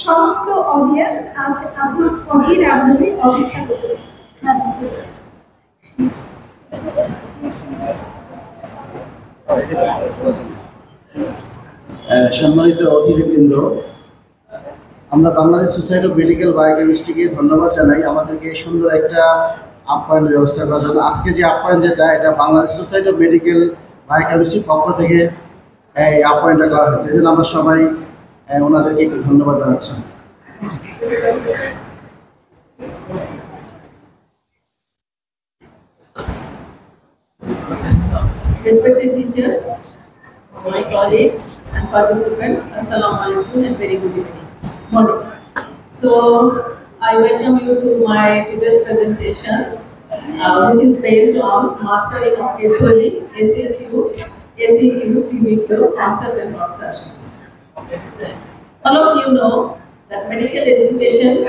সমস্ত অডিয়েন্স আজ আপনার অধীর আগ্রহে অপেক্ষা করছে। সম্মানিত অতিথিবৃন্দ, আমরা বাংলাদেশ সোসাইটি অফ মেডিকেল বায়োকেমিস্ট্রিকে ধন্যবাদ জানাই আমাদেরকে সুন্দর একটা আপ্যায়ন ব্যবস্থা করার জন্য। আজকে যে আপ্যায়ন যেটা, এটা বাংলাদেশ সোসাইটি অফ মেডিকেল বায়োকেমিস্ট্রির পক্ষ থেকে এই আপ্যায়নটা করা হয়েছে। এই জন্য আমরা সবাই ওনাদেরকে একটু ধন্যবাদ জানাচ্ছি। Respected teachers, my colleagues and participants, Assalamu alaikum and very good morning. So I welcome you to my today's presentations, which is based on mastering of SOE, SAQ, ACQ, PBQ, concept and constructions. All of you know that medical education's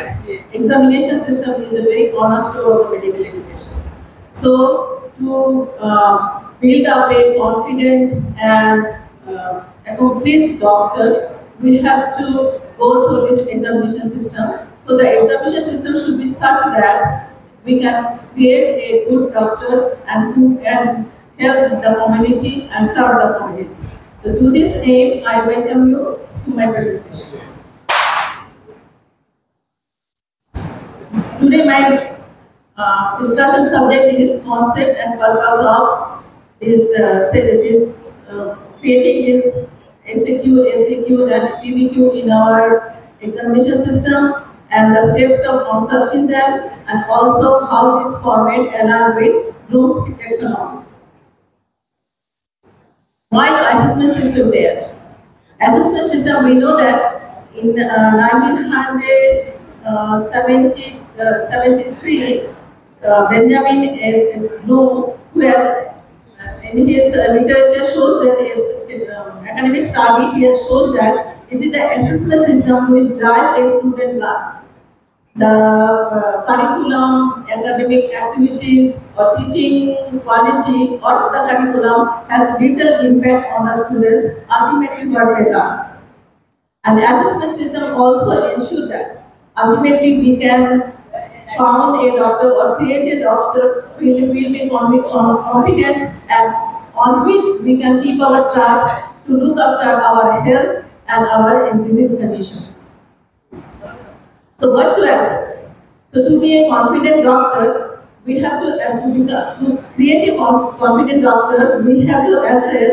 examination system is a very cornerstone of the medical education. So to build up a confident and accomplished doctor, we have to go through this examination system. So the examination system should be such that we can create a good doctor and who can help the community and serve the community. So to this aim, I welcome you to my presentations. Today my discussion subject is concept and purpose of creating this SAQ, ACQ and PBQ in our examination system, and the steps of construction them, and also how this format align with Bloom's taxonomy. Why assessment system there? Assessment system, we know that in 1973, Benjamin Bloom, who has in his literature shows that his academic study, he has shown that it is the assessment system which drives a student life. The curriculum, academic activities, or teaching quality or the curriculum has little impact on the students ultimately what they learn. And assessment system also ensure that ultimately we can found a doctor or create a doctor will be competent and on which we can keep our trust to look after our health and our disease conditions. So what to assess? So to be a confident doctor, we have to create a confident doctor, we have to assess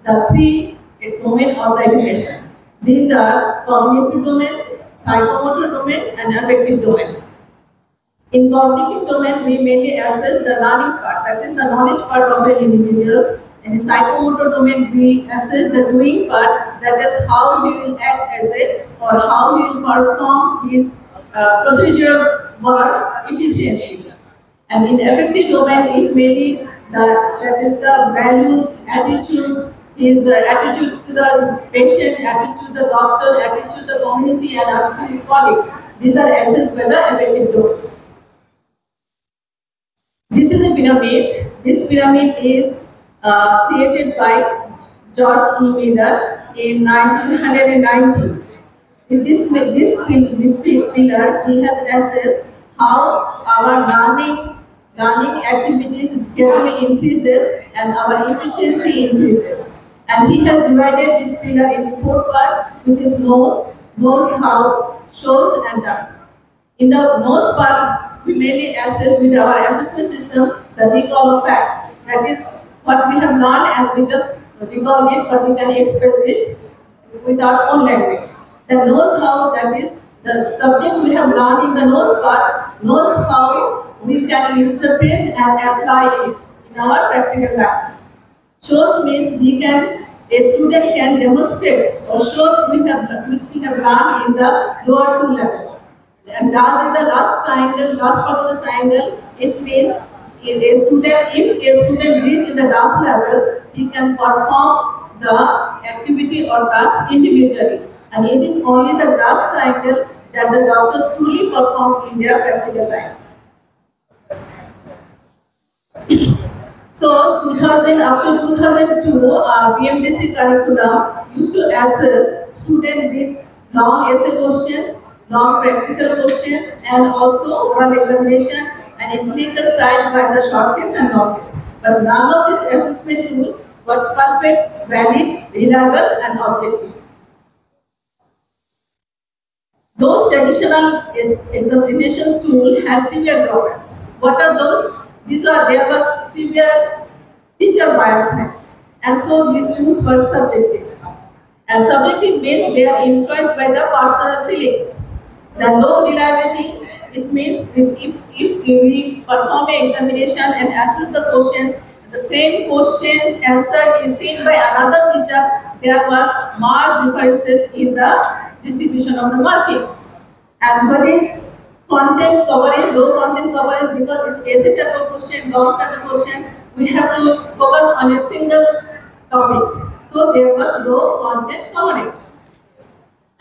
the three domains of the education. These are cognitive domain, psychomotor domain, and affective domain. In cognitive domain, we mainly assess the learning part, that is the knowledge part of an individual. In the psychomotor domain, we assess the doing part, that is how he will act as a, or how he will perform his procedural work efficiently. And in affective domain, it mainly that is the values, attitude, his attitude to the patient, attitude to the doctor, attitude to the community, and attitude to his colleagues. These are assessed by the affective domain. This is a pyramid. This pyramid is created by George E. Miller in 1990. In this pillar, he has assessed how our learning activities gradually increases and our efficiency increases. And he has divided this pillar into 4 parts, which is knows, how, shows, and does. In the knows part, we mainly assess with our assessment system the recall of facts. That is what we have learned and we just recall it, but we can express it with our own language. The knows how, that is the subject we have learned in the knows part, knows how we can interpret and apply it in our practical life. Shows means a student can demonstrate or shows which we have learned in the lower 2 level. And does is the last part of the triangle. It means if a student reach in the last level, he can perform the activity or task individually. And it is only the last triangle that the doctors truly perform in their practical life. So 2000 up to 2002, BMDC curriculum used to assess students with long essay questions, long practical questions, and also oral examination and empirical side by the short case and long case. But none of this assessment tool was perfect, valid, reliable, and objective. Those traditional examinations tool has severe drawbacks. What are those? There was severe teacher biasness, and so these tools were subjective. And subjective means they are influenced by the personal feelings. The low reliability, it means if we perform an examination and assess the questions, the same questions answer is seen by another teacher, there was marked differences in the distribution of the markings. And what is content coverage, low content coverage, because this essay type of question, long type of questions, we have to focus on a single topics. So there was low content coverage.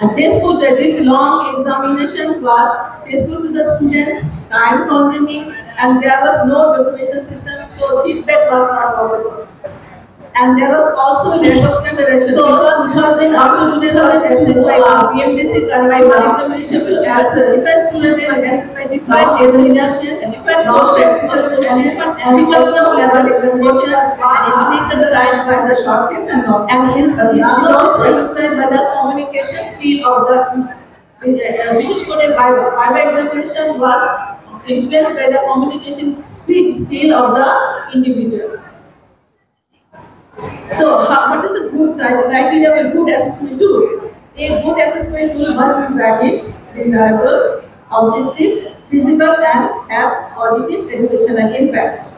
And testful, this long examination was testful to the students, time consuming, and there was no documentation system, so feedback was not possible. And there was also lack of standardization. So because in our students were assessed by PMDC by examinations to assess, different students were assessed by different examinations, different questions, and different efficacy of level examinations, and empirical side by the short case and long case. And hence, those assessed by the communication skill of the Vishesh Kore Viva examination was influenced by the communication skill of the individuals. So, what is the good criteria of a good assessment tool? A good assessment tool must be valid, reliable, objective, feasible, and have positive educational impact.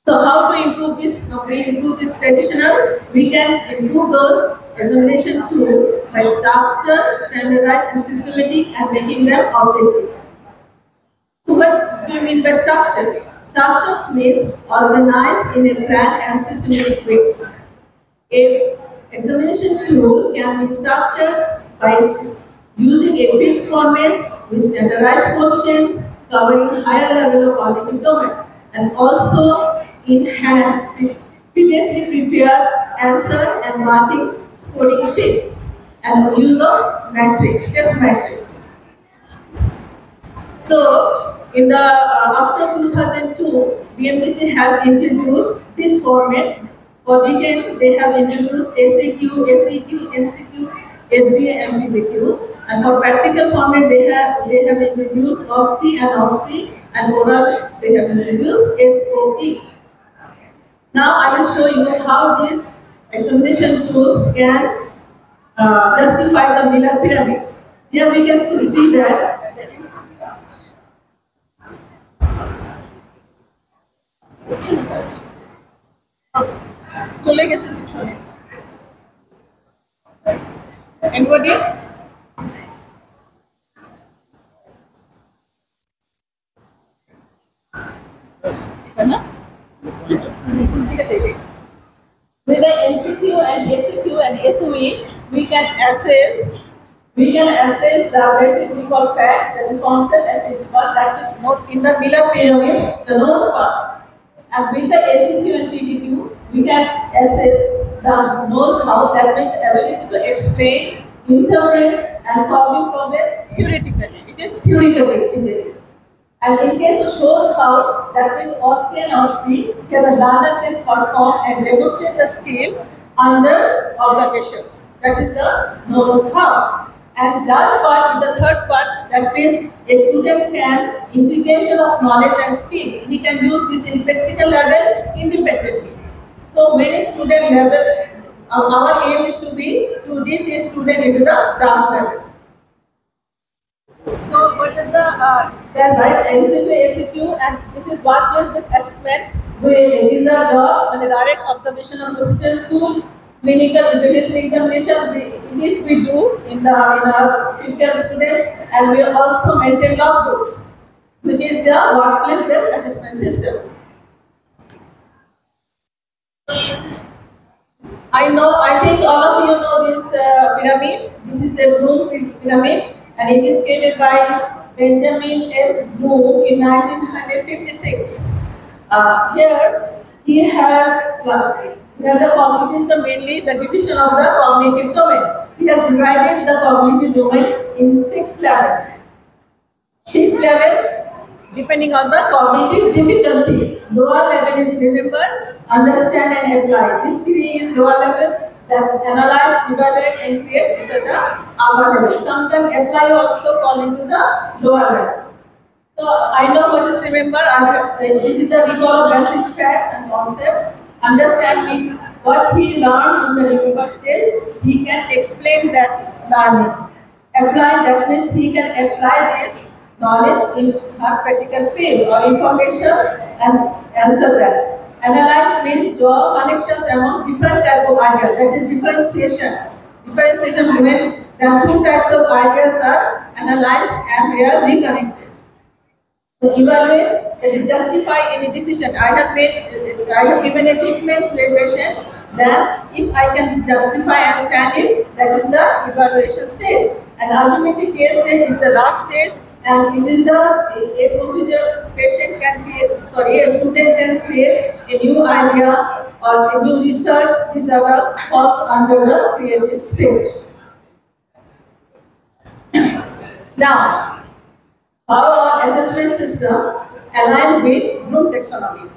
So, how to improve this? Now, we improve this traditional. We can improve those examination tools by structured, standardized, and systematic, and making them objective. So, what do you mean by structures? Structures means organized in a planned and systematic way. A examination tool can be structured by using a fixed format with standardized questions covering higher level of cognitive domain, and also in hand previously prepared answer and marking scoring sheet, and the use of matrix, test matrix. So, in the after 2002, BMDC has introduced this format. For detail, they have introduced SAQ, SEQ, MCQ, SBA, MPBQ, and for practical format, they have introduced OSCE and OSCE, and oral they have introduced SOE. Now I will show you how these examination tools can justify the Miller pyramid. Here we can see that. চলে গেছে পিছনে anybody না ঠিক আছে with the MCQ and ACQ and SOE we can assess the basic recall fact, the concept and principle that is not in the Miller pyramid, the nose part. And with the ACQ and PDQ, we can assess the know-how, that means ability to explain, interpret, and solving problems theoretically. It is theoretically. And in case of shows how, that means OSCE and OSCE, can the learner can perform and demonstrate the skill under observations. That is the know-how. And last part, the third part, that means a student can integration of knowledge and skill. He can use this in practical level independently. So many student level, our aim is to reach a student into the class level. So what is the right MCQ, ACQ, and this is what was with assessment. These are the direct observational procedure tool. Clinical evaluation examination, we do in our future students, and we also maintain logbooks, which is the workplace-based assessment system. I think all of you know this pyramid. This is a Bloom pyramid, and it is created by Benjamin S. Bloom in 1956. Here he has Where it is mainly the division of the cognitive domain. He has divided the cognitive domain in 6 levels. 6 levels depending on the cognitive difficulty. Lower level is remember, understand and apply. This 3 is lower level, that analyze, evaluate and create. These are the upper level. Sometimes apply also fall into the lower levels. So I know what is remember. This is the recall of basic facts and concept. Understand what he learned in the remember stage. He can explain that learning. Apply, that means he can apply this knowledge in a practical field or information and answer that. Analyze means draw connections among different type of ideas. That is differentiation. Differentiation when the 2 types of ideas are analyzed and they are reconnected. So evaluate and justify any decision. I have given a treatment to a patient. Then, if I can justify and stand it, that is the evaluation stage. And ultimately, case stage is the last stage, and it is a procedure patient can create. Sorry, a student can create a new idea or a new research. These are the falls under the creative stage. Now. Our assessment system aligned with Bloom taxonomy.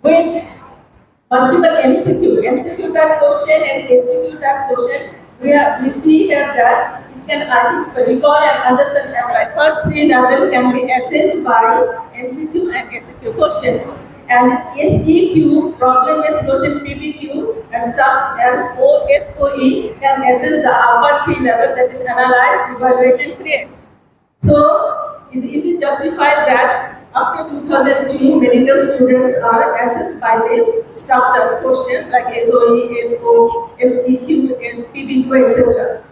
With multiple MCQ type question and ACQ type question, we see here that it can recall and understand and apply. First 3 levels can be assessed by MCQ and ACQ questions. And SEQ, problem-based question, PBQ, and SOE can assess the upper 3 levels, that is analyze, evaluate and create. So, it is justified that up to 2002, medical students are assessed by these structures questions like SOE, SO, SEQ, SPBQ, etc.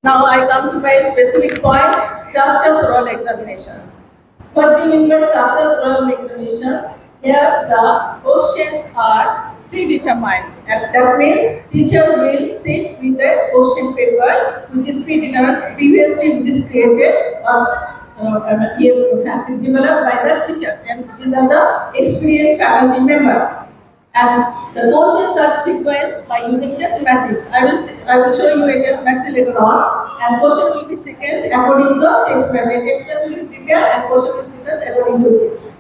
Now I come to my specific point, structures oral examinations. What do you mean by structures oral examinations? Here the questions are predetermined, and that means teacher will sit with a question paper which is predetermined previously, which is created or developed by the teachers, and these are the experienced faculty members. And the questions are sequenced by using test matrix. I will show you a test matrix later on, and question will be sequenced according to the test matrix. Test matrix will be prepared and question will be sequenced according to it.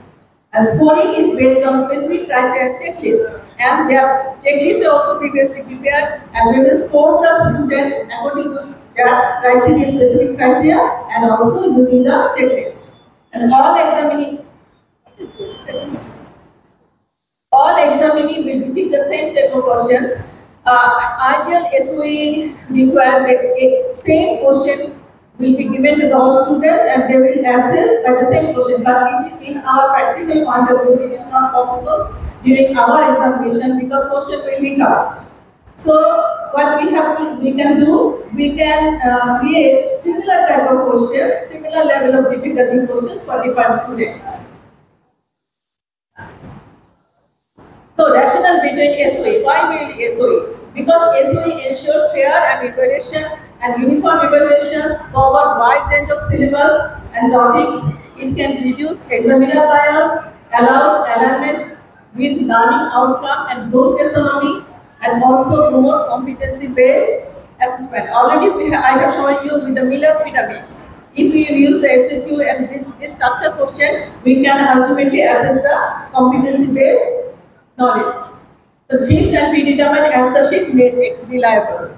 And scoring is based on specific criteria checklist, and their checklist is also previously prepared, and we will score the student according to their criteria, specific criteria, and also using the checklist. And all examinee will receive the same set of questions. Ideal SOE requires the same question will be given to the all students, and they will assess by the same question. But it is in our practical point of view, it is not possible during our examination because question will be covered. So what we can do, we can create similar type of questions, similar level of difficulty questions for different students. So rationale between SOE. Why will SOE? Because SOE ensures fair and evaluation and uniform evaluations cover wide range of syllabus and topics. It can reduce examiner bias, allows alignment with learning outcome and Bloom taxonomy, and also promote competency-based assessment. Already I have shown you with the Miller pyramids. If we use the SAQ and this structure question, we can ultimately assess the competency-based knowledge. The fixed and predetermined answer sheet made it reliable.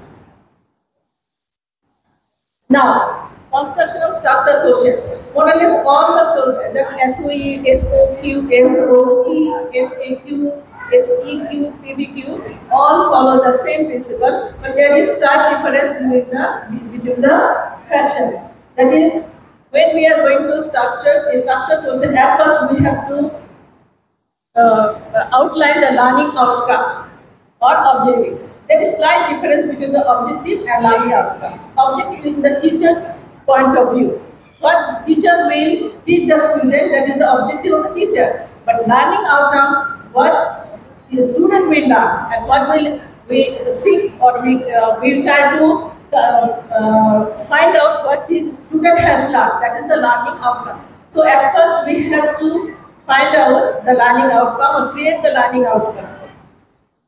Now, construction of structure questions. More or less all the SOE, SOQ, SOE, SAQ, SEQ, PBQ all follow the same principle, but there is slight difference between the fractions. That is, when we are going to structure question, at first we have to outline the learning outcome or objective. There is slight difference between the objective and learning outcomes. Objective is the teacher's point of view. What teacher will teach the student, that is the objective of the teacher. But learning outcome, what the student will learn and what will we seek or we try to find out what the student has learned. That is the learning outcome. So at first we have to find out the learning outcome or create the learning outcome.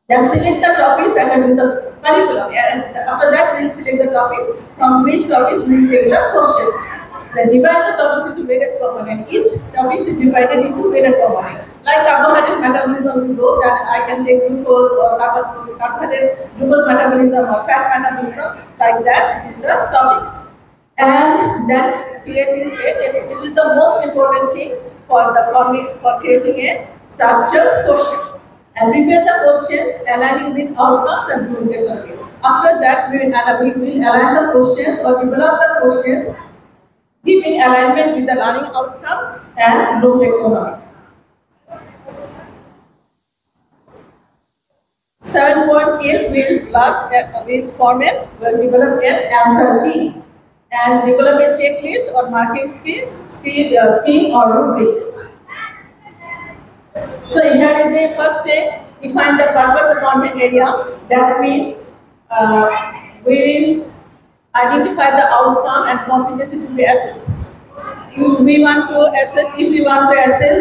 Then select the topics that are in the curriculum, and after that we will select the topics from which topics we will take the questions. Then divide the topics into various components. Each topic is divided into various components. Like carbohydrate metabolism, we know that I can take glucose or carbohydrate glucose metabolism or fat metabolism. Like that is the topics. And then creating this is the most important thing for creating a structured questions. And prepare the questions aligning with outcomes and blue-text only. After that, we will align the questions or develop the questions giving alignment with the learning outcome and blue-text only. 7 point is will develop an answer key and develop a checklist or marking scheme or rubrics. So here is a first step, define the purpose of content area. That means we will identify the outcome and competency to be assessed. If we want to assess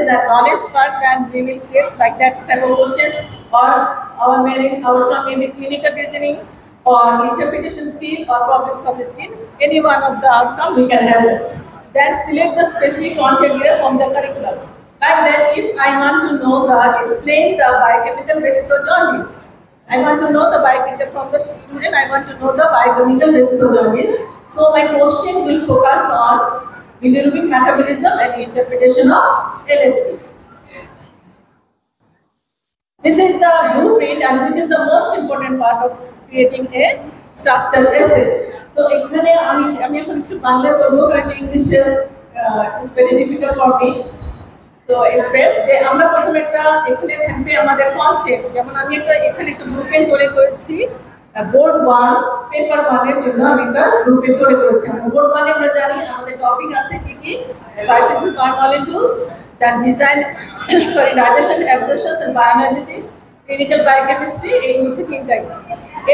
the knowledge part, then we will create like that type of questions, or our main outcome may be clinical reasoning or interpretation skill or problem solving skill. Any one of the outcome we can assess. Then select the specific content area from the curriculum. Like that, if I want to know explain the biochemical basis of jaundice, I want to know the biochemical from the student, I want to know the biochemical basis of jaundice. So my question will focus on bilirubin metabolism and interpretation of LFT. This is the blueprint, and which is the most important part of creating a structured essay. So, এখানে আমি এখন একটু বাংলা করব কারণ English is very difficult for me. So space যে আমরা প্রথমে একটা এখানে থাকবে আমাদের কনসেপ্ট, যেমন আমি এখানে একটা ব্লুপ্রিন্ট তৈরি করেছি বোর্ড 1 পেপার 1 এর জন্য আমি একটা ব্লুপ্রিন্ট তৈরি করেছি। বোর্ড 1 এ আমরা জানি আমাদের টপিক আছে কি biophysics molecules, then design digestion, absorption and bioenergetics, clinical biochemistry, এই হচ্ছে তিনটা।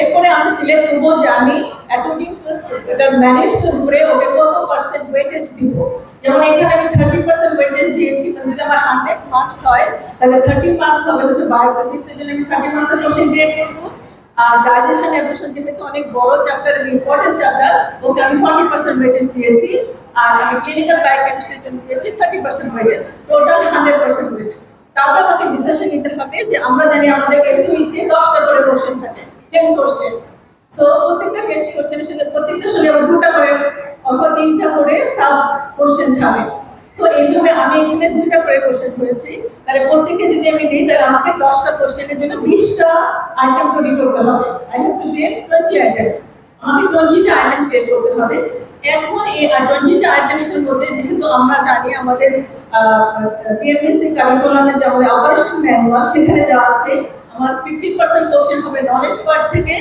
এরপরে আমরা সিলেক্ট করব জানি অ্যাকর্ডিং টু এটা ম্যানেজড উপরে ওকে কত পার্সেন্ট ওয়েটেজ দিব। যেমন এখানে আমি 30% ওয়েটেজ দিয়েছি, মানে যদি আমার 100 মার্কস হয় তাহলে 30 মার্কস হবে হচ্ছে বায়োফিজিক্স এর জন্য আমি 30% কোশ্চেন গ্রেড করব। আর ডাইজেশন অ্যাবজর্পশন যেহেতু অনেক বড় চ্যাপ্টার, ইম্পর্টেন্ট চ্যাপ্টার, ওকে আমি 40% ওয়েটেজ দিয়েছি। আর আমি ক্লিনিক্যাল বায়োকেমিস্ট্রির জন্য দিয়েছি 30% ওয়েটেজ, টোটাল 100% ওয়েটেজ। তারপর আমাকে ডিসিশন নিতে হবে যে আমরা জানি আমাদের এসইতে 10টা করে কোশ্চেন থাকে, 10 কোশ্চেনস। সো প্রত্যেকটা টেস্ট কোশ্চেনের সঙ্গে প্রত্যেকটার সঙ্গে আবার 2টা করে অথবা 3টা করে সাব কোশ্চেন থাকে। সো এইভাবে আমি এখানে 2টা করে কোশ্চেন ধরেছি, তাহলে প্রত্যেককে যদি আমি দিই তাহলে আমাকে 10টা কোশ্চেনের জন্য 20টা আইটেম তৈরি করতে হবে। I have to create 20 items, আমাকে 20টা আইটেম ক্রিয়েট করতে হবে। এখন এই 20টা আইটেমসের মধ্যে যেহেতু আমরা জানি আমাদের বিএমএসসি কারিকুলামে যে আমাদের অপারেশন ম্যানুয়াল সেখানে দেওয়া আছে আমার 50% কোশ্চেন হবে নলেজ পার্ট থেকে,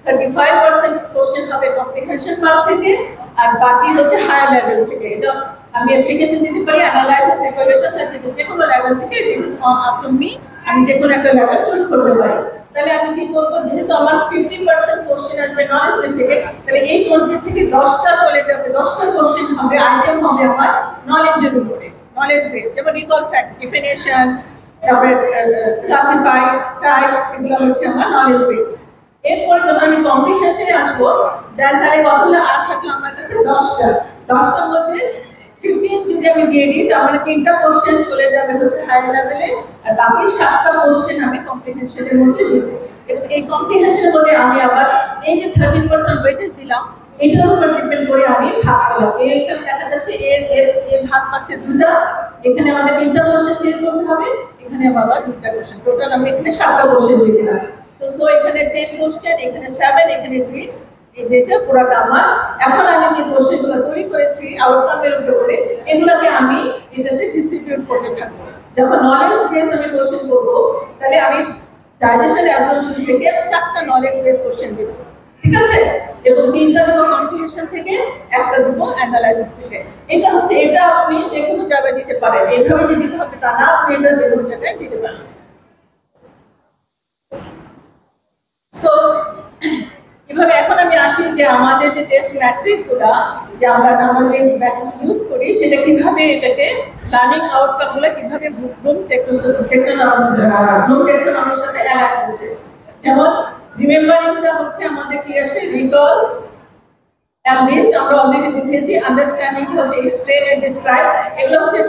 35% কোশ্চেন হবে কম্প্রিহেনশন পার্ট থেকে, আর বাকি হচ্ছে হায়ার লেভেল থেকে। এটা আমি অ্যাপ্লিকেশন দিতে পারি অ্যানালাইসিস, ইভালুয়েশন, সিনথেসিস, যে কোনো লেভেল থেকে। This is on up to me, আমি যে কোনো একটা লেভেল চুজ করতে পারি। তাহলে আমি কি করব, যেহেতু আমার 50% কোশ্চেন আসবে নলেজ বেস থেকে, তাহলে এই 20 থেকে 10টা চলে যাবে, 10টা কোশ্চেন হবে, আইটেম হবে আমার নলেজের উপরে, নলেজ বেস, যেমন রিকল ফ্যাক্ট, ডিফিনিশন, তারপরে ক্লাসিফাই, টাইপস, এগুলো হচ্ছে আমার নলেজ বেস। এরপরে যখন আমি কম্প্রিহেনশনে আসবো, দেন তাহলে কতগুলো আর থাকলো আমার কাছে 10টা। 10টার মধ্যে 15 যদি আমি দিয়ে দিই তাহলে 3টা কোশ্চেন চলে যাবে হচ্ছে হায়ার লেভেলে, আর বাকি 7টা কোশ্চেন আমি কম্প্রিহেনশনের মধ্যে দিব। এবং এই কম্প্রিহেনশনের মধ্যে আমি আবার এই যে 13% ওয়েটেজ দিলাম, এটার উপর ডিপেন্ড করে আমি ভাগ করলাম। এইখানে দেখা যাচ্ছে এর ভাগ পাচ্ছে 2টা, এখানে আমাদের 3টা কোশ্চেন ক্লিয়ার করতে হবে, এখানে আবার 2টা কোশ্চেন, টোটাল আমি এখানে 7টা কোশ্চেন দিয়ে দিলাম। তো সো এখানে 10 কোশ্চেন, এখানে 7, এখানে 3, এই যেটা পুরোটা আমার। এখন আমি যে কোশ্চেনগুলো তৈরি করেছি আউটকামের উপরে, এগুলোকে আমি এটাতে ডিস্ট্রিবিউট করতে থাকবো। যখন নলেজ বেস আমি কোশ্চেন করবো, তাহলে আমি ডাইজেশন অ্যাবজর্পশন থেকে 4টা নলেজ বেস কোশ্চেন দেবো, ঠিক আছে? এবং 3টা দেবো কম্প্রিহেনশন থেকে, 1টা দেবো অ্যানালাইসিস থেকে। এটা হচ্ছে, এটা আপনি যে কোনো জায়গায় দিতে পারেন, এইভাবে যে দিতে হবে তা না, আপনি এটা যে কোনো জায়গায় দিতে পারেন। সো এভাবে এখন আমি আসি যে আমাদের যে টেস্ট ম্যাট্রিক্সগুলো যে আমরা যে ইউজ করি সেটা কিভাবে এটাকে লার্নিং আউটকামগুলো কিভাবে ব্লুম টেক্সোনমির সাথে অ্যালাইন করছে। যেমন রিমেম্বারিংটা হচ্ছে আমাদের কি আসে রিকল অ্যান্ড লিস্ট, আমরা অলরেডি দেখিয়েছি। আন্ডারস্ট্যান্ডিংটা হচ্ছে এক্সপ্লেন এন্ড ডিসক্রাইব, এগুলো হচ্ছে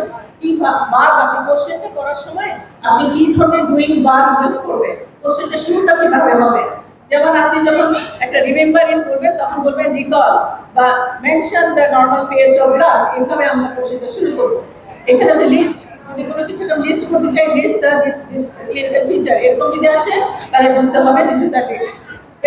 কি বার আপনি কোশ্চেনটা করার সময় আপনি কি ধরনের ডুইং বার ইউজ করবেন, কোশ্চেনটা শুরুটা কিভাবে হবে। যেমন আপনি যখন একটা রিমেম্বারিং করবেন তখন বলবেন রিকল বা mention the normal page of graph, এইভাবে আমরা কোশ্চেনটা শুরু করব। এখানে যে লিস্ট, যদি কোনো কিছু একটা লিস্ট করতে চাই, list the this clinical feature এরকম যদি আসে তাহলে বুঝতে হবে দিস ইজ দ্য লিস্ট।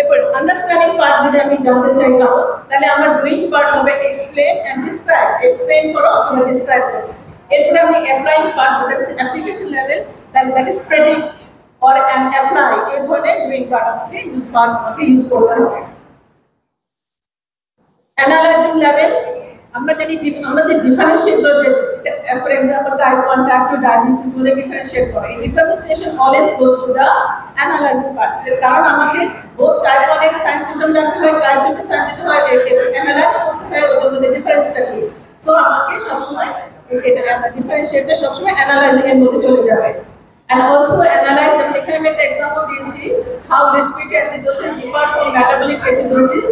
এরপর আন্ডারস্ট্যান্ডিং পার্ট যদি আমি জানতে চাই কারো, তাহলে আমার ডুইং পার্ট হবে এক্সপ্লেন এন্ড ডিসক্রাইব, এক্সপ্লেন করো অথবা ডিসক্রাইব করো। এরপরে আমি applying part, that's application level, that is predict or and apply, এই ধরনের ডুইং পার্ট আমাকে ইউজ করতে হবে। অ্যানালাইজিং লেভেল, আমরা জানি আমরা যে ডিফারেন্সিয়েট করতে, for example type 1 type 2 diagnosis মধ্যে ডিফারেন্সিয়েট করে, এই differentiation always goes to the analysing part. কারণ আমাকে বোথ টাইপ 1 এর সাইন সিম্পটম জানতে হয়, টাইপ 2 এর সাইন জানতে হয়, অ্যানালাইজ করতে হয় ওদের মধ্যে ডিফারেন্সটা কি। সো আমাকে সবসময় এটা ডিফারেন্সিয়েটটা সবসময় অ্যানালাইজিং এর মধ্যে চলে যাবে। And also analyze the economic example DNC, how respiratory acidosis differ from metabolic acidosis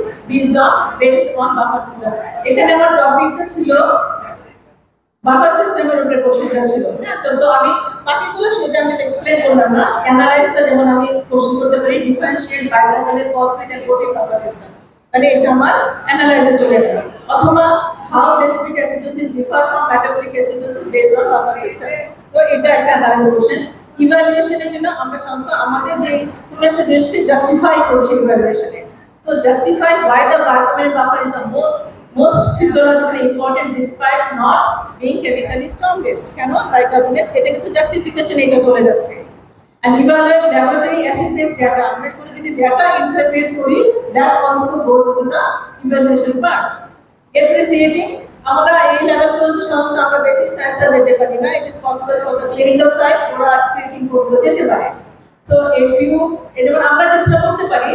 based on buffer system. এখানে আমার টপিকটা ছিল বাফার সিস্টেমের উপরে কোশ্চেনটা ছিল। তো সো আমি বাকিগুলো সোজা আমি এক্সপ্লেন করলাম না। অ্যানালাইজটা যেমন আমি কোশ্চেন করতে পারি differentiate biochemical phosphate and protein buffer system, মানে এটা আমার অ্যানালাইজে চলে গেল। অথবা how respiratory acidosis differ from metabolic acidosis based on buffer system, তো এটা একটা অ্যানালাইজ কোশ্চেন। ইভালুয়েশনের জন্য আমরা সাধারণত আমাদের যে কোনো একটা জিনিসকে জাস্টিফাই করছি ইভালুয়েশনে। So justify why the barcode buffer is the most physiologically important despite not being chemically strongest, কেন বাইকার্বনেট, এটা কিন্তু জাস্টিফিকেশন এটা চলে যাচ্ছে। and evaluate laboratory acid based data, আমরা কোনো যদি ডেটা ইন্টারপ্রেট করি that also goes to the evaluation part. এরপরে ক্রিয়েটিং, আমরা এই লেভেল পর্যন্ত সাধারণত আমরা বেসিক সায়েন্সটা যেতে পারি না, it is possible for the clinical side ওরা ক্রিয়েটিং করতে যেতে পারে। সো ইফ ইউ যেমন আমরা যেটা করতে পারি,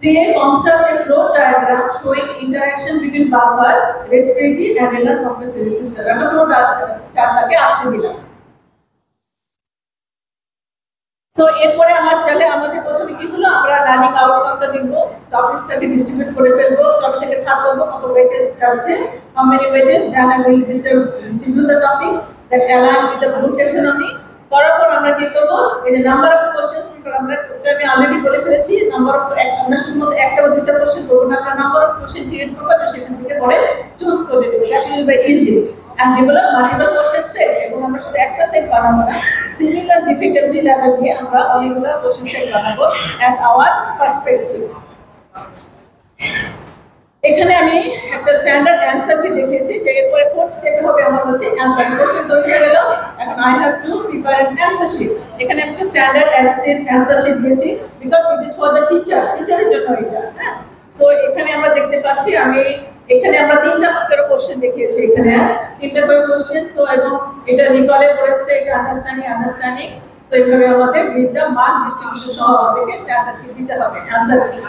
create construct a flow diagram showing interaction between buffer, respiratory and renal compensatory system, আমরা ফ্লো চার্টটাকে আঁকতে দিলাম। সো এরপরে আমাদের প্রথমে কি হলো, আমরা লার্নিং আউটকামটা দেখব, টপিকসটাকে ডিস্ট্রিবিউট করে ফেলবো, টপিকটাকে ভাগ করব, কত ওয়েটেজ যাচ্ছে, how many weightage, then I will distribute the topics, then align with the group taxonomy. করার পর আমরা কি করব, এই যে নাম্বার অফ কোশ্চেন আমি অলরেডি বলে ফেলেছি, নাম্বার অফ আমরা শুধুমাত্র একটা বা দুটো কোশ্চেন করবো না, আমরা নাম্বার অফ কোশ্চেন ক্রিয়েট করবো এবং সেখান থেকে পরে চুজ করে নেব, that will be easy. and develop multiple question set, এবং আমরা শুধু একটা সেট বানাবো না, সিমিলার ডিফিকাল্টি লেভেল দিয়ে আমরা অনেকগুলো কোশ্চেন সেট বানাবো at our perspective। এখানে আমি একটা স্ট্যান্ডার্ড অ্যানসার কি দেখিয়েছি, যে এরপরে ফোর্থ স্টেপে হবে আমার হচ্ছে অ্যানসার। কোশ্চেন তৈরি হয়ে গেল, এখন I have to prepare an answer sheet. এখানে একটা স্ট্যান্ডার্ড অ্যানসার শিট দিয়েছি, because it is for the টিচারের জন্য এটা। হ্যাঁ, সো এখানে আমরা দেখতে পাচ্ছি এখানে আমরা তিনটা করে কোশ্চেন দেখিয়েছি, এখানে তিনটা করে কোশ্চেন। সো এবং এটা রিকলে পড়েছে, এটা আন্ডারস্ট্যান্ডিং। সো এইভাবে আমাদের উইথ দ্য মার্ক ডিস্ট্রিবিউশন সহ আমাদেরকে স্ট্যান্ডার্ড কি দিতে হবে অ্যানসার কি।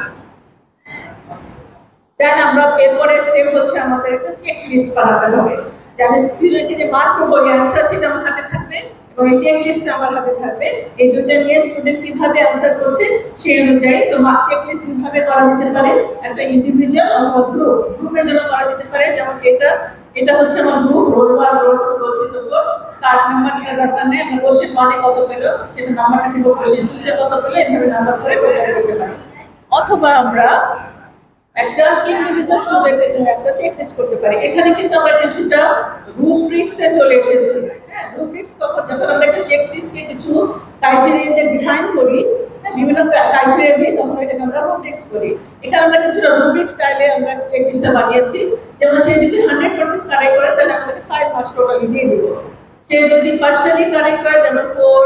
দেন আমরা এরপরে স্টেপ হচ্ছে আমাদের একটা চেক লিস্ট বানাতে হবে, যে আমি স্টুডেন্টকে যে মার্ক করবো অ্যানসার সেটা আমার হাতে থাকবে এবং এই চেক লিস্টটা আমার হাতে থাকবে। এই দুটো নিয়ে স্টুডেন্ট কিভাবে অ্যানসার করছে সেই অনুযায়ী তো মার্ক চেক লিস্ট দুইভাবে করা যেতে পারে, একটা ইন্ডিভিজুয়াল অথবা গ্রুপের জন্য করা যেতে পারে। যেমন এটা হচ্ছে আমার group, roll 1 roll 2 roll 3 4, card number নিতে দরকার নেই, আমরা কোশ্চেন 1 এ কত পেলো সেটা নাম্বারটা দিব, কোশ্চেন 2 তে কত পেলো এইভাবে নাম্বার করে বের করতে পারি। অথবা আমরা একটা ইন্ডিভিজুয়াল স্টুডেন্টের জন্য একটা চেক লিস্ট করতে পারি। এখানে কিন্তু আমরা কিছুটা রুব্রিক্সে চলে এসেছি। হ্যাঁ, রুব্রিক্স যখন আমরা একটা চেক লিস্টকে কিছু ক্রাইটেরিয়া দিয়ে ডিফাইন করি, বিভিন্ন ক্রাইটেরিয়া দিয়ে, তখন এটাকে আমরা রুব্রিক্স করি। এখানে আমরা কিছুটা রুব্রিক্স স্টাইলে আমরা চেক লিস্টটা বানিয়েছি। যেমন সে যদি 100% কারেক্ট করে তাহলে আমাদেরকে 5 মার্কস টোটালি দিয়ে দিব। সে যদি পার্শিয়ালি কারেক্ট করে, যেমন 4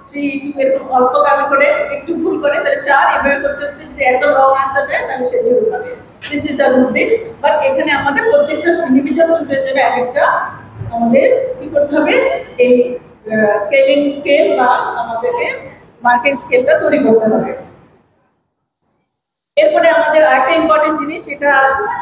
3 2 এরকম অল্প কারেক্ট করে, একটু ভুল করে তাহলে 4, এভাবে করতে করতে যদি একদম রং আনসার দেয় তাহলে সে 0 পাবে। This is the rubrics. But এখানে আমাদের প্রত্যেকটা ইন্ডিভিজুয়াল স্টুডেন্টের একটা আমাদের কি করতে হবে, এই স্কেলিং স্কেল বা আমাদেরকে মার্কিং স্কেলটা তৈরি করতে হবে। এরপরে আমাদের আরেকটা ইম্পর্টেন্ট জিনিস, সেটা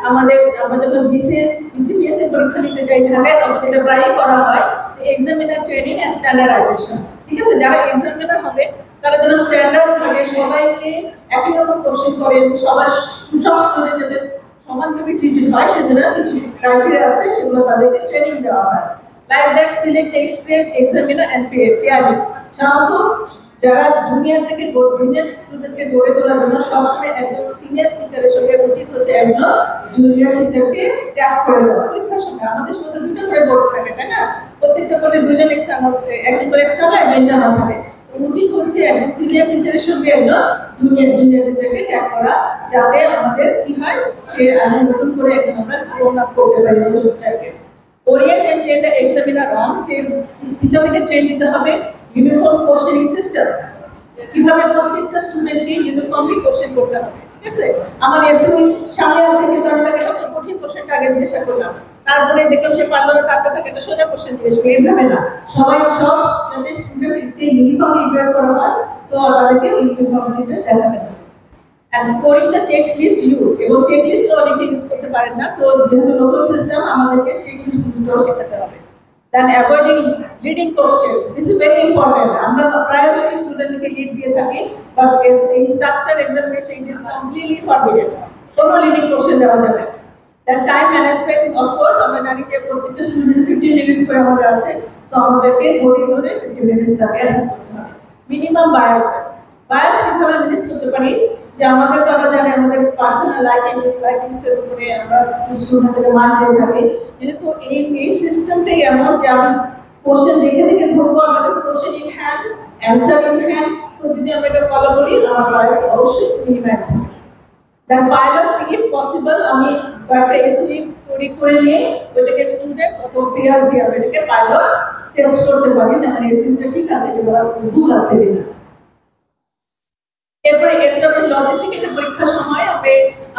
আমরা যখন বিসিপিএস এর পরীক্ষা নিতে যাই ঢাকায়, তখন এটা প্রায়ই করা হয় যে এক্সামিনার ট্রেনিং অ্যান্ড স্ট্যান্ডার্ডাইজেশন। ঠিক আছে, যারা এক্সামিনার হবে তারা যেন স্ট্যান্ডার্ড ভাবে সবাইকে একই রকম কোশ্চেন করে, সব স্টুডেন্ট যাতে সমানভাবে ট্রিটেড হয়, সেজন্য কিছু ক্রাইটেরিয়া আছে, সেগুলো তাদেরকে ট্রেনিং দেওয়া হয়। Like that, select the experience examiner and pairing. সাধারণত যারা জুনিয়র স্টুডেন্টকে গড়ে তোলার জন্য সবসময় একজন সিনিয়র টিচারের সঙ্গে উচিত হচ্ছে একজন জুনিয়র টিচারকে ট্যাগ করে দেওয়া। পরীক্ষার সময় আমাদের সময় দুটো করে বোর্ড থাকে, তাই না? প্রত্যেকটা বোর্ডে দুজন এক্সটার্নাল, একজন করে এক্সটার্নাল, একজন ইন্টারনাল থাকে। উচিত হচ্ছে একজন সিনিয়র টিচারের সঙ্গে একজন জুনিয়র টিচারকে ট্যাগ করা, যাতে আমাদের কি হয়, সে নতুন করে একজন আমরা গ্রোন আপ করতে পারি নতুন টিচারকে। Orient and train the examiner on, টিচারদেরকে ট্রেন দিতে হবে ইউনিফর্ম কোশ্চেনিং সিস্টেম, কিভাবে প্রত্যেকটা স্টুডেন্টকে ইউনিফর্মলি কোশ্চেন করতে হবে। ঠিক আছে, আমার এসএসসি সামনে আছে, কিন্তু আমি তাকে সবচেয়ে কঠিন কোশ্চেনটা আগে জিজ্ঞাসা করলাম, তারপরে দেখলাম সে পারলো না, তারপর তাকে একটা সোজা কোশ্চেন জিজ্ঞেস করি। এইভাবে না, সব যাতে স্টুডেন্টকে ইউনিফর্মলি প্রিপেয়ার করা হয়, সো তাদেরকে ইউনিফর্মলি দেখাতে হবে। And scoring the checklist use, এবং চেকলিস্ট অনেকে ইউজ করতে পারেন না, সো যেহেতু লোকাল সিস্টেম, আমাদেরকে চেকলিস্ট ইউজ করে শেখাতে হবে। Then avoiding leading questions, this is very important. আমরা প্রায়শই স্টুডেন্টকে লিড দিয়ে থাকি, বাট এই structure examination is completely forbidden, কোনো লিডিং কোশ্চেন দেওয়া যাবে না। Then time management, of course আমরা জানি যে প্রত্যেকটা স্টুডেন্ট 15 মিনিটস করে আমাদের আছে, সো আমাদেরকে ধরে 15 মিনিটস তাকে অ্যাসেস করতে হবে। মিনিমাম বায়াস কিভাবে ম্যানেজ করতে পারি, যে আমাদের তো আমরা জানি আমাদের পার্সোনাল লাইকিং ডিসলাইকিংস এর উপরে আমরা স্টুডেন্টদের মান দিয়ে থাকি, যেহেতু এই সিস্টেমটাই এমন যে আমি কোশ্চেন দেখে দেখে ধরবো, আমাদের question in hand, answer in hand, so যদি আমরা এটা ফলো করি আমার বায়াস অবশ্যই মিনিমাইজ হবে। দেন পাইলট, ইফ পসিবল আমি কয়েকটা এসি তৈরি করে নিয়ে ওইটাকে স্টুডেন্টস অথবা পেয়ার দিয়ে এটাকে পাইলট টেস্ট করতে পারি, যে আমার এসিটা ঠিক আছে কিংবা ভুল আছে কিনা। এরপরে এস্টাবলিশ লজিস্টিক, এটা পরীক্ষার সময়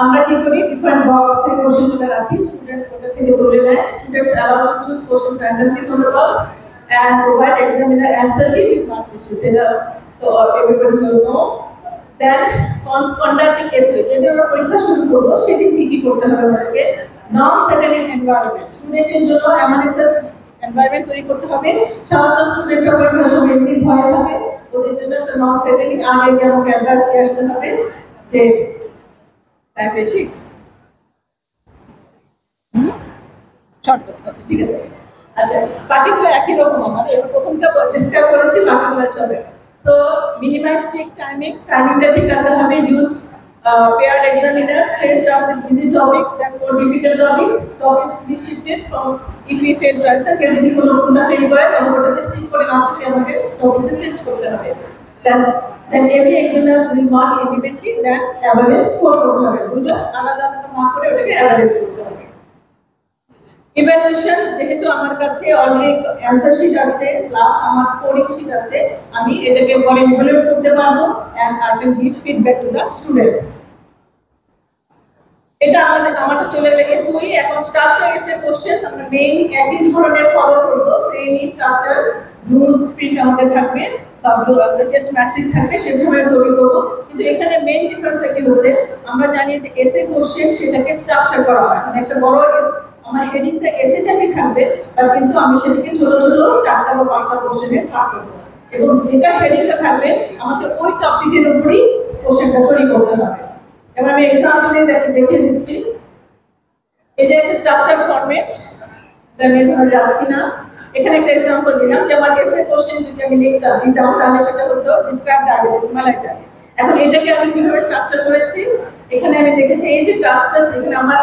আমরা কি করি, ডিফারেন্ট বক্সে কোশ্চেনগুলো রাখি, স্টুডেন্ট ওটা থেকে তুলে নেয়, students allowed to choose questions randomly from the box and provide examiner answer with mark sheet, so everybody will know. Then conducting SOE, যেদিন আমরা পরীক্ষা শুরু করবো সেদিন কি করতে হবে আমাদেরকে, নন থ্রেটেনিং এনভায়রনমেন্ট, স্টুডেন্টের জন্য এমন একটা এনভায়রনমেন্ট তৈরি করতে হবে, সাধারণত স্টুডেন্টরা পরীক্ষার সময় এমনি ভয় থাকে, ওদের জন্য একটা নন থ্রেটেনিং আগে যেমন ক্যাম্পাস দিয়ে আসতে হবে, যে বেশি শর্ট, আচ্ছা ঠিক আছে, আচ্ছা পার্টিকুলার একই রকম আমাদের এবার প্রথমটা ডিসক্রাইব করেছি, পার্টিকুলার চলে। সো মিনিমাইজ চেক টাইমিংটা ঠিক রাখতে হবে, use paired examiners, test of the easy topics, then more difficult topics be shifted from, if we fail to answer, কেউ যদি কোনো কোনটা ফেল করে তখন ওটাতে স্টিক করে না থেকে আমাদের টপিকটা চেঞ্জ করতে হবে। then every examiner will mark individually, then average score করতে হবে, দুটো আলাদা আলাদা মার্ক করে ওটাকে অ্যাভারেজ করতে হবে। ইভ্যালুয়েশন, যেহেতু আমার কাছে অলরেডি অ্যানসার শিট আছে প্লাস আমার স্কোরিং শিট আছে, আমি এটাকে পরে ইভ্যালুয়েট করতে পারবো and I can give feedback to the student. এটা আমাদের চলে গেলে এসওই। এখন স্ট্রাকচার এসে কোশ্চেনস আমরা মেইন একই ধরনের ফলো করব, সেই স্ট্রাকচার রুলস প্রিন্ট আমাদের থাকবে, আমরা জাস্ট ম্যাসেজ থাকবে সেভাবে তৈরি করবো। কিন্তু এখানে মেইন ডিফারেন্সটা কি হচ্ছে, আমরা জানি যে এসে কোশ্চেন সেটাকে স্ট্রাকচার করা হয়, মানে একটা বড় আমার হেডিংটা এসেটাকে থাকবে, কিন্তু আমি সেটাকে ছোট ছোট 4টা বা 5টা কোশ্চেনে ভাগ করব, এবং যেটা হেডিংটা থাকবে আমাকে ওই টপিকের উপরই কোশ্চেনটা তৈরি করতে হবে। এবার আমি এক্সাম্পল দিয়ে দেখে দিচ্ছি। এই যে একটা স্ট্রাকচার ফরম্যাট, এটা নিয়ে আমরা যাচ্ছি না, এখানে একটা এক্সাম্পল দিলাম যে আমার এসে কোশ্চেন যদি আমি দিতাম তাহলে সেটা হতো ডিসক্রাইব ডায়াবেটিস মেলাইটাস। এখন এটাকে আমি কিভাবে স্ট্রাকচার করেছি, এখানে আমি দেখেছি এই যে ক্লাসটা, এখানে আমার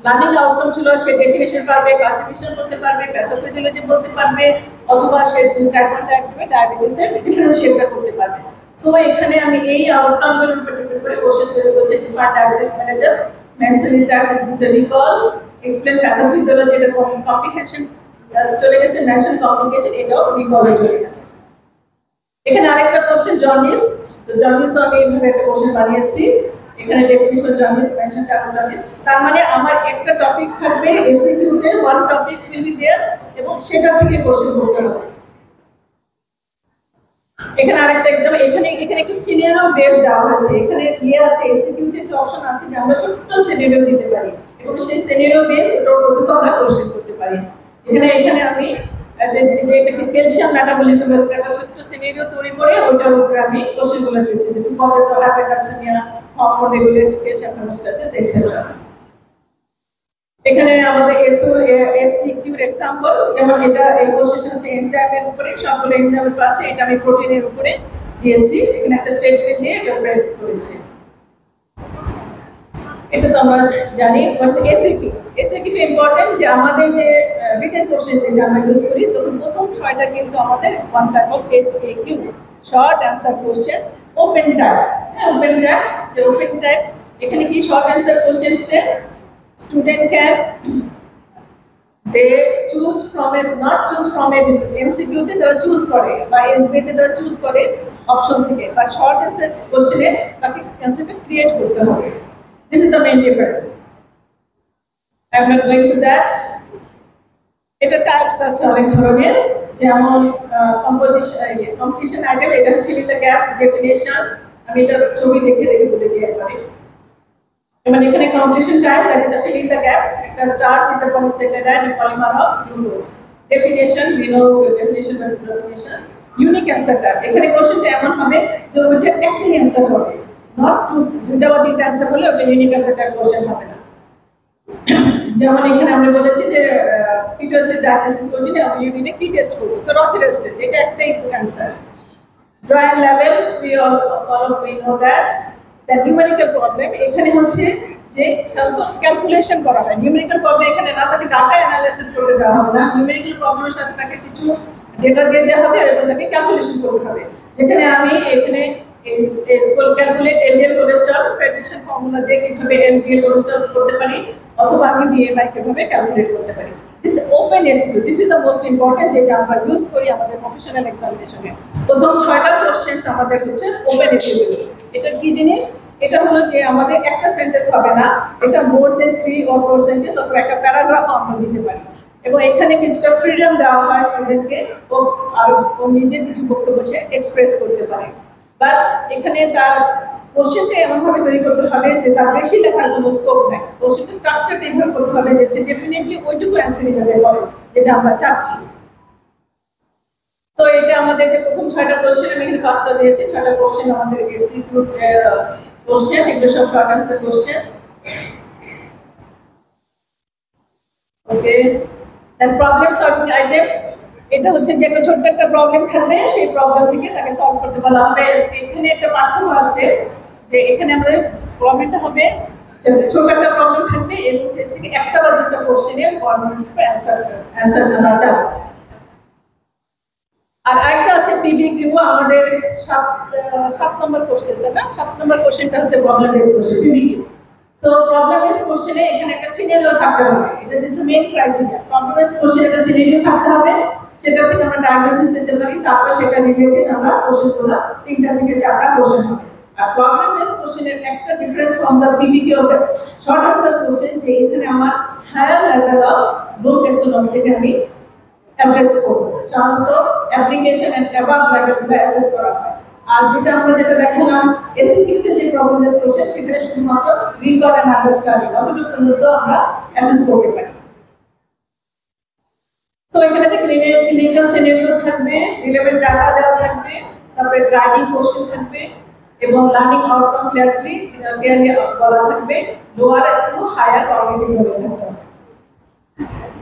লার্নিং আউটকাম ছিল, সে ডেফিনেশন পারবে, ক্লাসিফিকেশন করতে পারবে, প্যাথোফিজিওলজি বলতে পারবে, অথবা সে টাইপ 1 টাইপ 2 ডায়াবেটিসের ডিফারেন্সিয়েটটা করতে পারবে। সো এখানে আমি এই আউটকামগুলোর উপর ডিপেন্ড করে কোশ্চেন তৈরি করেছি। Different diabetes managers mention in terms of the recall, explain pathophysiology, এটা কমপ্লিকেশন চলে গেছে, মেনশন কমপ্লিকেশন, এটাও রিকলে চলে গেছে। এখানে আরেকটা কোশ্চেন জন্ডিস, জন্ডিসও আমি এইভাবে একটা কোশ্চেন বানিয়েছি, এখানে ডেফিনিশন জন্ডিস মেনশন জন্ডিস, তার মানে আমার একটা টপিকস থাকবে এসিকিউতে, one topics will be there, এবং সেটা থেকে কোশ্চেন করতে হবে। এখানে আরেকটা একদম এখানে একটু সিনিয়রও বেস দেওয়া হয়েছে। এখানে আছে এসিকিউতে একটা অপশন আছে যে আমরা ছোট্ট সিনিয়রও দিতে পারি এবং সেই সিনিয়রও বেস ওটার উপর আমরা কোশ্চেন করতে পারি। এখানে আমি যে এটাকে ক্যালসিয়াম মেটাবলিজমের উপর একটা ছোট্ট সিনিয়রও তৈরি করে ওইটার উপরে আমি কোশ্চেনগুলো দিয়েছি যে কবে তো hypercalcaemia, hormone regulate, calcium homeostasis etcetera. এখানে আমাদের এসইকিউর এক্সাম্পল, যেমন এটা এই কোশ্চেনটা হচ্ছে এনজাইমের উপরে, সবগুলো এনজাইমের আছে, এটা আমি প্রোটিনের উপরে দিয়েছি। এখানে একটা স্টেটমেন্ট দিয়ে এটা বের করেছি। এটা তো আমরা জানি এসইকিউ ইম্পর্টেন্ট যে আমাদের যে রিটেন কোশ্চেন যেটা আমরা ইউজ করি তখন প্রথম 6টা কিন্তু আমাদের one type of SEQ, short answer questions, open type. হ্যাঁ, ওপেন টাইপ, যে ওপেন টাইপ এখানে কি শর্ট অ্যান্সার কোশ্চেনসে student can they choose from not choose from a MCQ তে তারা চুজ করে বা এসবি তে তারা চুজ করে অপশন থেকে, বাট শর্ট অ্যান্সার কোশ্চেনে তাকে অ্যান্সারটা ক্রিয়েট করতে হবে। This is the main difference. I am not going to that. এটা টাইপস আছে অনেক ধরনের, যেমন কম্পিটিশন আইটেম, এটা fill in the gaps, definitions, আমি এটা ছবি দেখে বলে দিই একবারে। মানে এখানে competition type, that is the filling the gaps. একটা starch is a polysaccharide polymer of glucose. Definition, we know the definitions and definitions. Unique answer type, এখানে কোশ্চেনটা এমন হবে যে ওটা একটাই অ্যানসার হবে, নট দুটা বা তিনটা অ্যানসার হলে ওটা ইউনিক অ্যানসার টাইপ কোশ্চেন হবে না। যেমন এখানে আমরা বলেছি যে পিটোসিস ডায়াগনোসিস করতে ইউনিটে কি টেস্ট করব, সো রথেরাস টেস্ট, এটা একটাই answer. Drawing level, we know that. The numerical problem, এখানে হচ্ছে যে সাধারণত ক্যালকুলেশন করা হয়। নিউমেরিক্যাল প্রবলেম এখানে না, তাকে ডাটা অ্যানালাইসিস করতে দেওয়া হবে না। নিউমেরিক্যাল প্রবলেমের সাথে তাকে কিছু ডেটা দিয়ে দেওয়া হবে এবং তাকে ক্যালকুলেশন করতে হবে। যেখানে আমি এখানে calculate LDL cholesterol federation formula দিয়ে কিভাবে এলডিএল কোলেস্টেরল করতে পারি, অথবা আমি বিএমআই কিভাবে ক্যালকুলেট করতে পারি। This open SEQ, this is the most important, যেটা আমরা ইউজ করি আমাদের প্রফেশনাল এক্সামিনেশনে। প্রথম 6টা কোশ্চেন্স আমাদের হচ্ছে ওপেন এসইকিউ। এটা কি জিনিস? এটা হলো যে আমাদের একটা সেন্টেন্স হবে না, এটা মোর দেন 3 or 4 সেন্টেন্স অথবা একটা প্যারাগ্রাফ আমরা দিতে পারি, এবং এখানে কিছুটা ফ্রিডম দেওয়া হয় স্টুডেন্টকে, ও নিজে কিছু বক্তব্য সে এক্সপ্রেস করতে পারে। বাট এখানে তার কোশ্চেনটা এমনভাবে তৈরি করতে হবে যে তার বেশি লেখার কোনো স্কোপ নেই। কোশ্চেনটা স্ট্রাকচারটা এইভাবে করতে হবে যে সে ডেফিনেটলি ওইটুকু অ্যান্সারই যাতে করে যেটা আমরা চাচ্ছি। তো এটা আমাদের যে প্রথম 6টা কোশ্চেন, আমি এখানে 5টা দিয়েছি। 6টা কোশ্চেন আমাদের এসইকিউ কোশ্চেন, এগুলো সব শর্ট অ্যান্সার কোশ্চেনস। ওকে, দেন প্রবলেম সলভিং আইটেম, এটা হচ্ছে যে একটা ছোট্ট একটা প্রবলেম থাকবে, সেই প্রবলেম থেকে তাকে সলভ করতে বলা হবে। এখানে একটা পার্থক্য আছে যে এখানে আমাদের প্রবলেমটা হবে ছোট একটা প্রবলেম থাকবে এবং এর থেকে একটা বা দুটো কোশ্চেনে অ্যান্সার জানা যাবে। আর একটা আছে পিবিকিউ, আমাদের 7 নম্বর কোশ্চেন, তাই না? 7 নম্বর কোশ্চেনটা হচ্ছে problem base question, PBQ. So problem base কোশ্চেনে এখানে একটা সিনারিও থাকতে হবে, এটা is the main criteria. Problem base কোশ্চেনে একটা সিনারিও থাকতে হবে, সেটা থেকে আমরা ডায়াগনোসিস দিতে পারি, তারপর সেটা রিলেটেড আমরা কোশ্চেনগুলো 3টা থেকে 4টা কোশ্চেন হবে। আর প্রবলেম বেস কোশ্চেনের একটা difference from the PBQ of the short answer question, যে এখানে আমার হায়ার লেভেল অফ ব্লুম ট্যাক্সোনমিকে আমি অ্যাড্রেস করবো, সাধারণত অ্যাপ্লিকেশন এন্ড অ্যাবাভ লেভেলগুলো অ্যাসেস করা হয়। আর যেটা দেখালাম এসইকিউতে যে প্রবলেম বেস কোশ্চেন, সেখানে শুধুমাত্র রিকল এন্ড আন্ডারস্ট্যান্ডিং অতটুকু পর্যন্ত আমরা অ্যাসেস করতে পারি। সো এখানে একটা ক্লিনিক্যাল সিনারিও থাকবে, রিলেভেন্ট ডাটা দেওয়া থাকবে, তারপরে গ্রাইডিং কোশ্চেন থাকবে এবং লার্নিং আউটকাম ক্লিয়ারলি বলা থাকবে, lower to higher cognitive level থাকবে।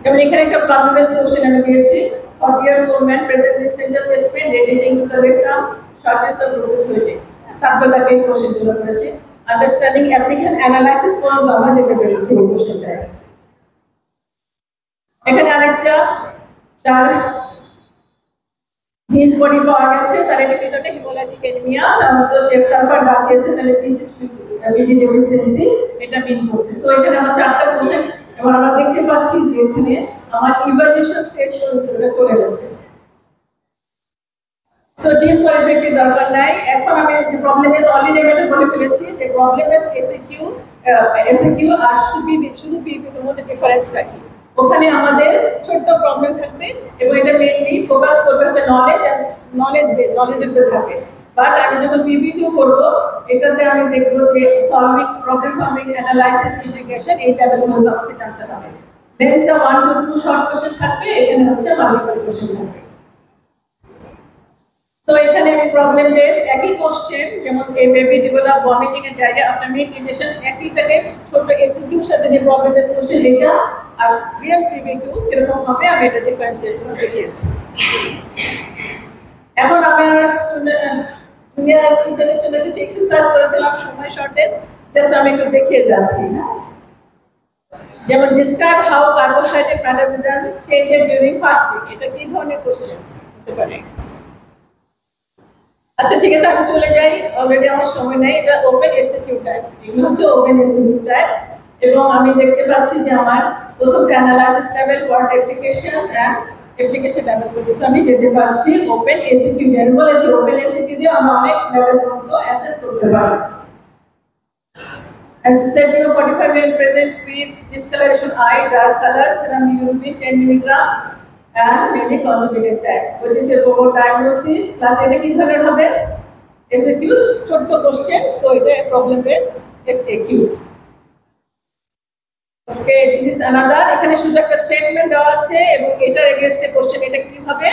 যেমন এখানে একটা প্রবলেম বেস কোশ্চেন আমি দিয়েছি, 40 years old man presently center chest pain radiating to the left arm, shortness of progress waiting। তারপর তাকে এই কোশ্চেনগুলো করেছি। আন্ডারস্ট্যান্ডিং অ্যাপ্লিকেশন অ্যানালাইসিস পর্যন্ত আমরা যেতে পেরেছি এই কোশ্চেনটা। এখানে আরেকটা তার হিজ বডি পাওয়া গেছে, তার এটা ভিতরে হিমোলাইটিক অ্যানিমিয়া, সাধারণত শেফ সালফার ডাক দিয়েছে, তাহলে B6 ডেফিসিয়েন্সি এটা মিন করছে। সো এখানে আমার 4টা কোশ্চেন, এবার আমরা দেখতে পাচ্ছি যে এখানে আমার ইভালুয়েশন স্টেজ পর্যন্ত এটা চলে গেছে। সো টিপস ফর ইফেক্টিভ দরকার নাই। এখন আমি যে প্রবলেম বেস অলরেডি এটা বলে ফেলেছি যে প্রবলেম বেস এসইকিউ আর শুধু পিবিকিউর মধ্যে ডিফারেন্সটা কি। ওখানে আমাদের ছোট্ট প্রবলেম থাকবে এবং এটা মেইনলি ফোকাস করবে হচ্ছে নলেজের উপরে থাকে। বাট আমি যখন পিপিকিউ করব এটাতে আমি দেখব যে প্রবলেম সলভিং, অ্যানালাইসিস, ইন্টিগ্রেশন এই লেভেলগুলো আমাকে জানতে হবে। লেন্থটা 1 to 2 শর্ট কোশ্চেন থাকবে, এখানে হচ্ছে মাল্টিপল কোশ্চেন থাকবে। সো এখানে আমি প্রবলেম বেস একই কোশ্চেন, যেমন a baby develop vomiting and diarrhoea after milk injection, একইটাকে ছোট এসকিউর সাথে যে প্রবলেম বেস কোশ্চেন এটা আর রিয়েল পিপিকিউ কিরকম হবে আমি এটা ডিফারেন্সিয়েট করে দেখিয়েছি। এখন আমার জুনিয়র টিচারের জন্য কিছু এক্সারসাইজ করেছিলাম, সময় শর্টেজ, জাস্ট আমি একটু দেখিয়ে যাচ্ছি। যেমন describe how carbohydrate metabolism changes during fasting, এটা কি ধরনের কোশ্চেনস হতে পারে? আচ্ছা ঠিক আছে, আমি চলে যাই, অলরেডি আমার সময় নেই। এটা ওপেন এসকিউ টাইপ, এগুলো হচ্ছে ওপেন এসকিউ টাইপ। এবং আমি দেখতে পাচ্ছি যে আমার প্রথমটা অ্যানালাইসিস লেভেল, পরে অ্যাপ্লিকেশনস এন্ড অ্যাপ্লিকেশন লেভেল পর্যন্ত আমি যেতে পারছি ওপেন এসকিউ দিয়ে। আমি বলেছি ওপেন এসকিউ দিয়ে আমরা অনেক লেভেল পর্যন্ত অ্যাসেস করতে পারি। As said, 45 ml present with discoloration eye, dark color, serum bilirubin 10 mg and mainly conjugated type. What is your diagnosis? Class এটা কি ধরনের হবে? SAQ, ছোট কোশ্চেন, সো এটা problem base SAQ। Okay, this is another, এখানে শুধু একটা statement দেওয়া আছে এবং এটার এগেইনস্টে কোশ্চেন, এটা কি হবে?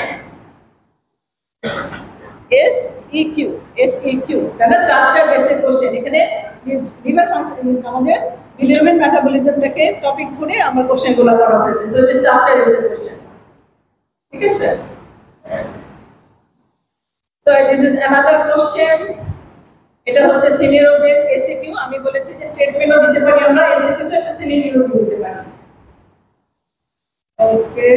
SEQ, তাই না? Structure basic question. এখানে লিভার ফাংশন, আমাদের বিলিরুবিন মেটাবলিজমটাকে টপিক ধরে আমার কোশ্চেনগুলো করা হয়েছে। সো এটা স্ট্রাকচার বেসিক কোশ্চেনস, ঠিক আছে? So this is another questions. এটা হচ্ছে সিনারিও বেসড এসকিউ। আমি বলেছি যে স্টেটমেন্টও দিতে পারি আমরা, এসকিউ তো একটা সিনারিও দিতে পারি। ওকে,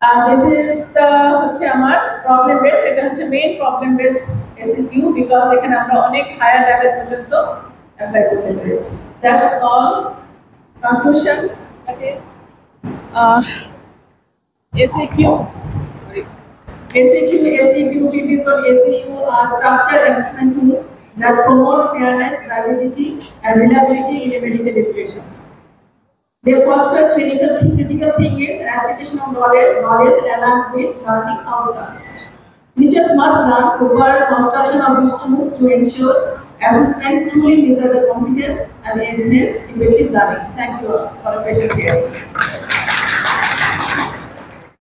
and this is the হচ্ছে আমার প্রবলেম বেসড, এটা হচ্ছে main problem based SQ because এখানে আমরা অনেক হায়ার লেভেল পর্যন্ত অ্যাপ্লাই করতে পেরেছি। That's all conclusions, that is SQ, sorry, SEQ, PPQ, SEU are structured assessment tools that promote fairness, validity, and reliability in medical equations. They foster critical thinking and application of knowledge along with learning outcomes. Teachers must learn proper construction of these tools to ensure assessment truly measures the competence and enhance effective learning. Thank you for your patience here.